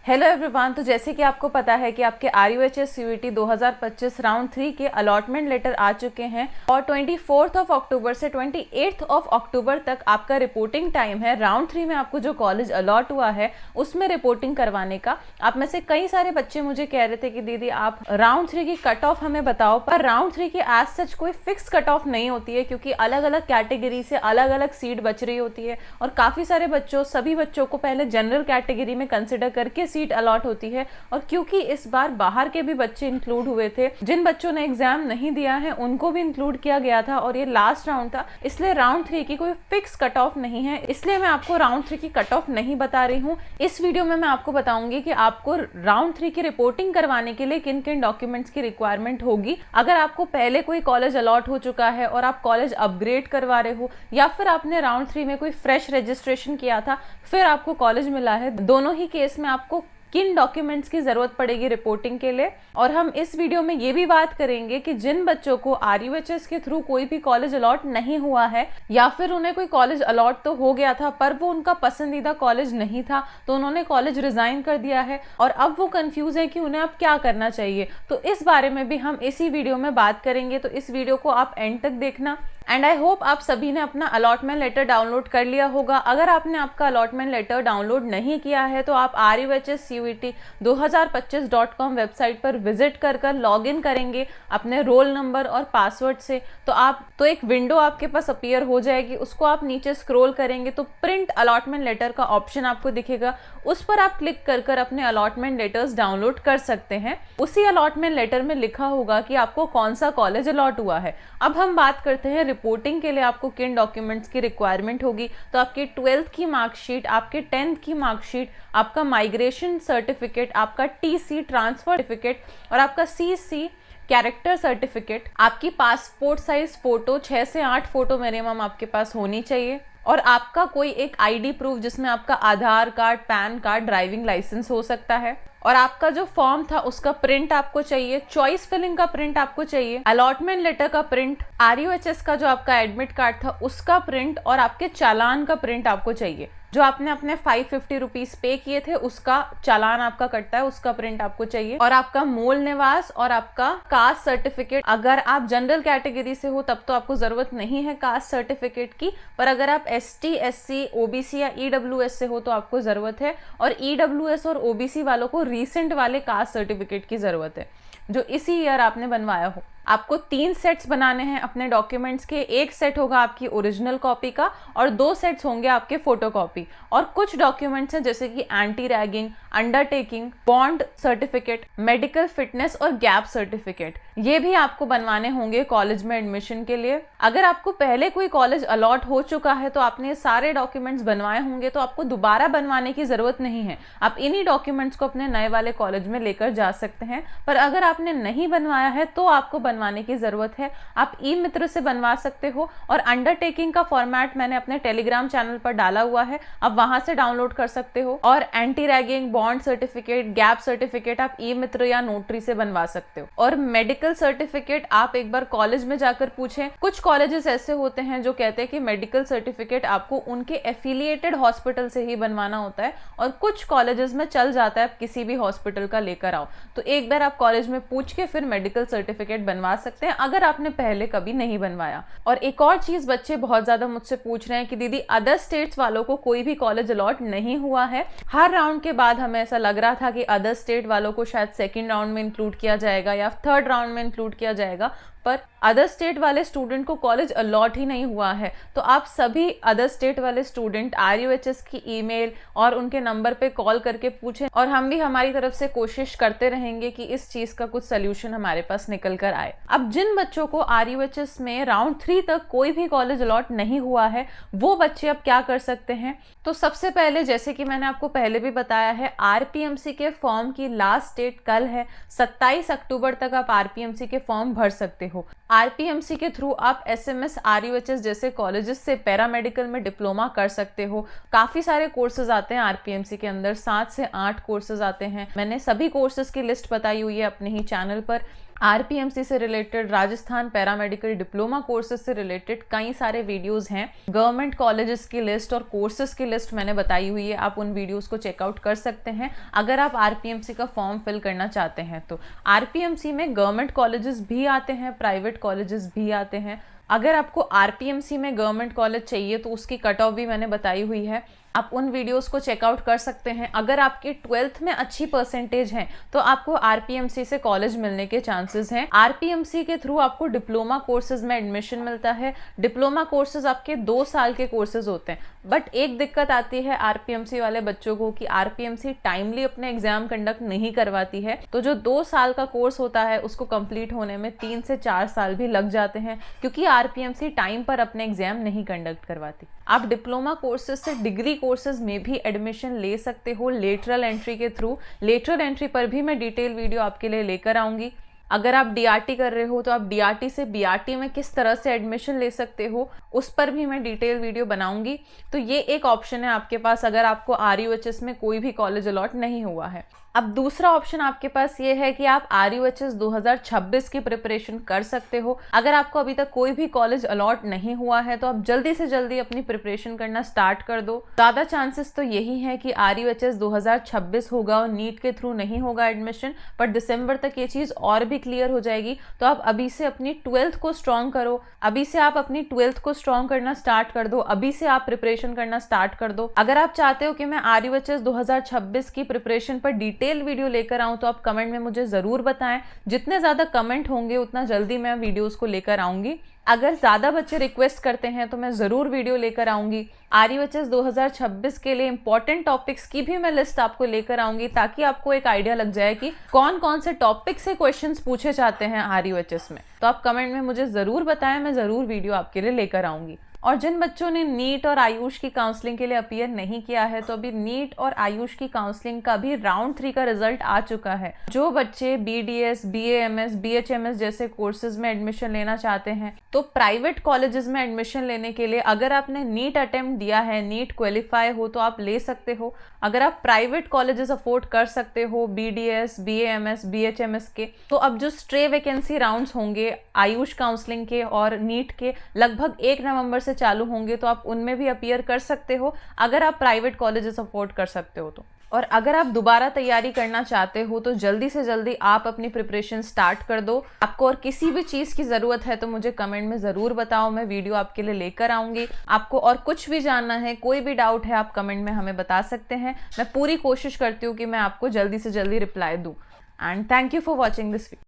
Hello everyone. तो जैसे कि आपको पता है कि आपके RUHS CUET 2025 राउंड 3 के अलॉटमेंट लेटर आ चुके हैं और 24 अक्टूबर से 28 अक्टूबर तक आपका रिपोर्टिंग टाइम है। राउंड 3 में आपको जो कॉलेज अलॉट हुआ है उसमें रिपोर्टिंग करवाने का। आप में से कई सारे बच्चे मुझे कह रहे थे कि दीदी आप राउंड 3 की कट ऑफ हमें बताओ, पर राउंड 3 की एज सच कोई फिक्स कट ऑफ नहीं होती है क्योंकि अलग अलग कैटेगरी से अलग अलग सीट बच रही होती है और काफ़ी सारे सभी बच्चों को पहले जनरल कैटेगरी में कंसिडर करके सीट अलॉट होती है। और क्योंकि इस बार बाहर के भी बच्चे इंक्लूड हुए थे, जिन बच्चों ने एग्जाम नहीं दिया है उनको भी इंक्लूड किया गया था और ये लास्ट राउंड था, इसलिए राउंड 3 की कोई फिक्स कट ऑफ नहीं है। इसलिए मैं आपको राउंड 3 की कट ऑफ नहीं बता रही हूँ। इस वीडियो में मैं आपको बताऊंगी कि आपको राउंड 3 की रिपोर्टिंग करवाने के लिए किन किन डॉक्यूमेंट्स की रिक्वायरमेंट होगी। अगर आपको पहले कोई कॉलेज अलॉट हो चुका है और आप कॉलेज अपग्रेड करवा रहे हो या फिर आपने राउंड 3 में कोई फ्रेश रजिस्ट्रेशन किया था फिर आपको कॉलेज मिला है, दोनों ही केस में आपको किन डॉक्यूमेंट्स की जरूरत पड़ेगी रिपोर्टिंग के लिए। और हम इस वीडियो में ये भी बात करेंगे कि जिन बच्चों को RUHS के थ्रू कोई भी कॉलेज अलॉट नहीं हुआ है या फिर उन्हें कोई कॉलेज अलॉट तो हो गया था पर वो उनका पसंदीदा कॉलेज नहीं था, तो उन्होंने कॉलेज रिजाइन कर दिया है और अब वो कंफ्यूज है कि उन्हें अब क्या करना चाहिए, तो इस बारे में भी हम इसी वीडियो में बात करेंगे। तो इस वीडियो को आप एंड तक देखना एंड आई होप आप सभी ने अपना अलॉटमेंट लेटर डाउनलोड कर लिया होगा। अगर आपने आपका अलॉटमेंट लेटर डाउनलोड नहीं किया है तो आप RUHS CUET 2025.com वेबसाइट पर विजिट कर लॉग इन करेंगे अपने रोल नंबर और पासवर्ड से, तो एक विंडो आपके पास अपीयर हो जाएगी। उसको आप नीचे स्क्रॉल करेंगे तो प्रिंट अलॉटमेंट लेटर का ऑप्शन आपको दिखेगा, उस पर आप क्लिक कर अपने अलॉटमेंट लेटर्स डाउनलोड कर सकते हैं। उसी अलॉटमेंट लेटर में लिखा होगा कि आपको कौन सा कॉलेज अलॉट हुआ है। अब हम बात करते हैं रिपोर्टिंग के लिए आपको किन डॉक्यूमेंट्स की रिक्वायरमेंट होगी। तो आपकी 12th की मार्कशीट, आपके 10th की मार्कशीट, आपका माइग्रेशन सर्टिफिकेट, आपका TC ट्रांसफर सर्टिफिकेट और आपका CC कैरेक्टर सर्टिफिकेट, आपकी पासपोर्ट साइज फोटो 6 से 8 फोटो मिनिमम आपके पास होनी चाहिए और आपका कोई एक ID प्रूफ जिसमें आपका Aadhaar card, PAN card, driving licence हो सकता है और आपका जो फॉर्म था उसका प्रिंट आपको चाहिए, चॉइस फिलिंग का प्रिंट आपको चाहिए, अलॉटमेंट लेटर का प्रिंट, RUHS का जो आपका एडमिट कार्ड था उसका प्रिंट और आपके चालान का प्रिंट आपको चाहिए। जो आपने अपने 550 रुपीज पे किए थे उसका चालान आपका कटता है, उसका प्रिंट आपको चाहिए और आपका मूल निवास और आपका कास्ट सर्टिफिकेट। अगर आप जनरल कैटेगरी से हो तब तो आपको जरूरत नहीं है कास्ट सर्टिफिकेट की, पर अगर आप ST, SC, OBC या EWS से हो तो आपको जरूरत है। और EWS और OBC वालों को रीसेंट वाले कास्ट सर्टिफिकेट की जरूरत है जो इसी ईयर आपने बनवाया हो। आपको 3 सेट्स बनाने हैं अपने डॉक्यूमेंट्स के। एक सेट होगा आपकी ओरिजिनल कॉपी का और 2 सेट्स होंगे आपके फोटोकॉपी। और कुछ डॉक्यूमेंट्स हैं जैसे कि anti ragging, undertaking, bond certificate, medical fitness और गैप सर्टिफिकेट, ये भी आपको बनवाने होंगे कॉलेज में एडमिशन के लिए। अगर आपको पहले कोई कॉलेज अलॉट हो चुका है तो आपने ये सारे डॉक्यूमेंट्स बनवाए होंगे तो आपको दोबारा बनवाने की जरूरत नहीं है। आप इन्हीं डॉक्यूमेंट्स को अपने नए वाले कॉलेज में लेकर जा सकते हैं। पर अगर आपने नहीं बनवाया है तो आपको बनवाने की जरूरत है। आप ई-मित्र से बनवा सकते हो और अंडरटेकिंग का फॉर्मेट मैंने अपने टेलीग्राम चैनल पर डाला हुआ है, आप वहां से डाउनलोड कर सकते हो। और anti ragging, bond certificate, gap certificate आप ई-मित्र या नोटरी से बनवा सकते हो। और मेडिकल सर्टिफिकेट आप एक बार कॉलेज में जाकर पूछें। कुछ कॉलेजेस ऐसे होते हैं जो कहते हैं कि मेडिकल सर्टिफिकेट आपको उनके एफिलिएटेड हॉस्पिटल से ही बनवाना होता है और कुछ कॉलेजेस में चल जाता है आप किसी भी हॉस्पिटल का लेकर आओ। तो एक बार आप कॉलेज में पूछ के फिर मेडिकल सर्टिफिकेट बनवा सकते हैं अगर आपने पहले कभी नहीं बनवाया। और एक और चीज बच्चे बहुत ज्यादा मुझसे पूछ रहे हैं कि दीदी अदर स्टेट्स वालों को कोई भी कॉलेज अलॉट नहीं हुआ है। हर राउंड के बाद हमें ऐसा लग रहा था कि अदर स्टेट वालों को शायद सेकंड राउंड में इंक्लूड किया जाएगा या थर्ड राउंड में इंक्लूड किया जाएगा, पर अदर स्टेट वाले स्टूडेंट को कॉलेज अलॉट ही नहीं हुआ है। तो आप सभी अदर स्टेट वाले स्टूडेंट RUHS की ईमेल और उनके नंबर पे कॉल करके पूछें और हम भी हमारी तरफ से कोशिश करते रहेंगे कि इस चीज का कुछ सोल्यूशन हमारे पास निकल कर आए। अब जिन बच्चों को RUHS में राउंड 3 तक कोई भी कॉलेज अलॉट नहीं हुआ है वो बच्चे अब क्या कर सकते हैं। तो सबसे पहले जैसे कि मैंने आपको पहले भी बताया है, RPMC के फॉर्म की लास्ट डेट कल है। 27 अक्टूबर तक आप RPMC के फॉर्म भर सकते हो। आरपीएमसी के थ्रू आप एसएमएस आरयूएचएस जैसे कॉलेजेस से पैरामेडिकल में डिप्लोमा कर सकते हो। काफ़ी सारे कोर्सेज आते हैं आरपीएमसी के अंदर, 7 से 8 कोर्सेज आते हैं। मैंने सभी कोर्सेज की लिस्ट बताई हुई है अपने ही चैनल पर। आरपीएमसी से related, Rajasthan paramedical diploma courses से रिलेटेड कई सारे वीडियोस हैं। गवर्नमेंट कॉलेजेस की लिस्ट और कोर्सेज की लिस्ट मैंने बताई हुई है, आप उन वीडियोस को चेकआउट कर सकते हैं अगर आप आरपीएमसी का फॉर्म फिल करना चाहते हैं। तो आरपीएमसी में गवर्नमेंट कॉलेजेस भी आते हैं, प्राइवेट कॉलेजेस भी आते हैं। अगर आपको आरपीएमसी में गवर्नमेंट कॉलेज चाहिए तो उसकी कट ऑफ भी मैंने बताई हुई है, आप उन वीडियोस को चेकआउट कर सकते हैं। अगर आपकी 12th में अच्छी परसेंटेज है तो आपको आरपीएमसी से कॉलेज मिलने के चांसेस हैं। आरपीएमसी के थ्रू आपको डिप्लोमा कोर्सेज में एडमिशन मिलता है। डिप्लोमा कोर्सेज आपके 2 साल के कोर्सेज होते हैं, बट एक दिक्कत आती है आरपीएमसी वाले बच्चों को कि आरपीएमसी टाइमली अपने एग्जाम कंडक्ट नहीं करवाती है। तो जो 2 साल का कोर्स होता है उसको कंप्लीट होने में 3 से 4 साल भी लग जाते हैं, क्योंकि आरपीएमसी टाइम पर अपने एग्जाम नहीं कंडक्ट करवाती। आप डिप्लोमा कोर्सेज से डिग्री कोर्सेज में भी एडमिशन ले सकते हो लेटरल एंट्री के थ्रू। लेटरल एंट्री पर भी मैं डिटेल वीडियो आपके लिए लेकर आऊंगी। अगर आप डीआरटी कर रहे हो तो आप डीआरटी से बीआरटी में किस तरह से एडमिशन ले सकते हो उस पर भी मैं डिटेल वीडियो बनाऊंगी। तो ये एक ऑप्शन है आपके पास अगर आपको आरयूएचएस में कोई भी कॉलेज अलॉट नहीं हुआ है। अब दूसरा ऑप्शन आपके पास ये है कि आप आरयूएचएस 2026 की प्रिपरेशन कर सकते हो। अगर आपको अभी तक कोई भी कॉलेज अलॉट नहीं हुआ है तो आप जल्दी से जल्दी अपनी प्रिपरेशन करना स्टार्ट कर दो। ज़्यादा चांसेस तो यही है कि आरयूएचएस 2026 होगा और नीट के थ्रू नहीं होगा एडमिशन, पर दिसंबर तक ये चीज़ और भी क्लियर हो जाएगी। तो आप अभी से अपनी 12th को स्ट्रॉन्ग करो, अभी से आप अपनी 12th को स्ट्रॉन्ग करना स्टार्ट कर दो, अभी से आप प्रिपरेशन करना स्टार्ट कर दो। अगर आप चाहते हो कि मैं आरयूएचएस 2026 की प्रिपरेशन पर डिटेल वीडियो लेकर आऊं तो आप कमेंट में मुझे जरूर बताएं। जितने ज्यादा कमेंट होंगे उतना जल्दी मैं वीडियोस को लेकर आऊंगी। अगर ज्यादा बच्चे रिक्वेस्ट करते हैं तो मैं जरूर वीडियो लेकर आऊंगी। आरयूएचएस 2026 के लिए इंपॉर्टेंट टॉपिक्स की भी मैं लिस्ट आपको लेकर आऊंगी, ताकि आपको एक आइडिया लग जाए कि कौन कौन से टॉपिक से क्वेश्चंस पूछे जाते हैं आरयूएचएस में। तो आप कमेंट में मुझे जरूर बताएं, मैं जरूर वीडियो आपके लिए लेकर आऊंगी। और जिन बच्चों ने नीट और आयुष की काउंसलिंग के लिए अपीयर नहीं किया है तो अभी नीट और आयुष की काउंसलिंग का भी राउंड 3 का रिजल्ट आ चुका है। जो बच्चे बीडीएस, बीएएमएस, बीएचएमएस जैसे कोर्सेज में एडमिशन लेना चाहते हैं तो प्राइवेट कॉलेजेस में एडमिशन लेने के लिए अगर आपने नीट अटेम्प्ट दिया है, नीट क्वालिफाई हो तो आप ले सकते हो। अगर आप प्राइवेट कॉलेजेस अफोर्ड कर सकते हो बीडीएस, बीएएमएस, बीएचएमएस के, तो अब जो स्ट्रे वैकेंसी राउंड्स होंगे आयुष काउंसलिंग के और नीट के लगभग 1 नवंबर से चालू होंगे, तो आप उनमें भी अपीयर कर सकते हो अगर आप प्राइवेट कॉलेजेस अफोर्ड कर सकते हो तो। और अगर आप दोबारा तैयारी करना चाहते हो तो जल्दी से जल्दी आप अपनी प्रिपरेशन स्टार्ट कर दो। आपको और किसी भी चीज़ की ज़रूरत है तो मुझे कमेंट में ज़रूर बताओ, मैं वीडियो आपके लिए लेकर आऊँगी। आपको और कुछ भी जानना है, कोई भी डाउट है, आप कमेंट में हमें बता सकते हैं। मैं पूरी कोशिश करती हूँ कि मैं आपको जल्दी से जल्दी रिप्लाई दूँ। And thank you for watching this video.